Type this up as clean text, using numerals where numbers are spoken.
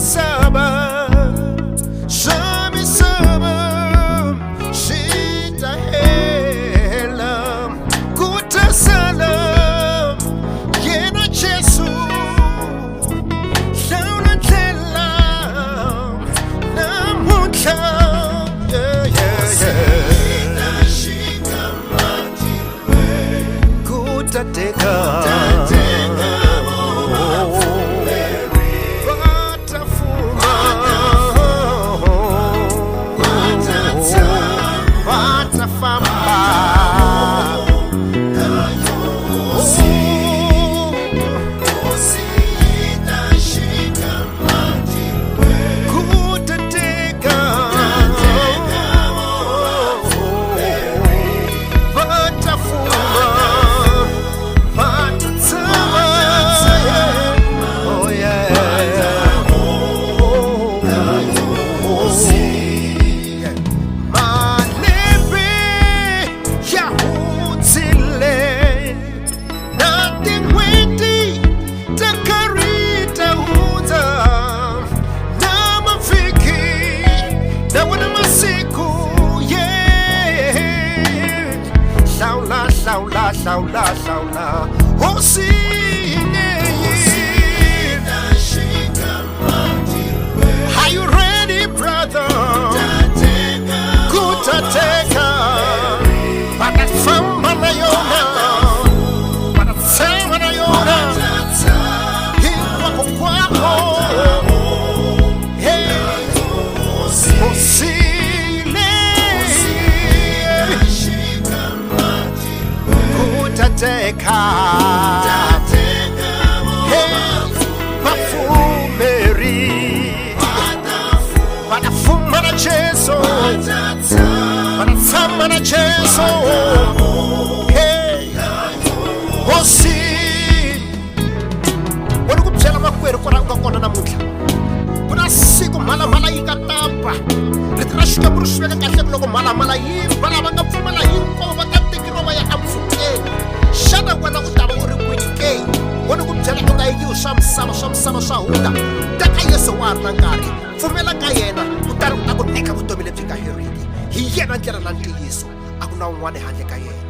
Hlungwani.Yeso Are you ready, brother? Kutateka Batasamba na yona Batasamba na yona Hikwa kukwako Hey Osile Kutateka Hey Mafumeri Yeso Yeso Hey Hosi Wanu kubyela makwerhu kona kona namuntlha kuna siku mhala yi nga tapa leti ra Xikwembu ri swi veka kahle loko mhala yi vala va nga pfumela hinkwavo va ta tekeriwa va ya empfhukeni xana wena u ta va u ri kwini ke wani ku byela u nga yikiwi swa misava swa hundza teka Yesu wa ha ri na nkarhi pfumela ka yena kutani u ta ku nyika vutomi lebyi nga heriki hi yena ndlela na ntiyiso a ku na un'wana handle ka yena.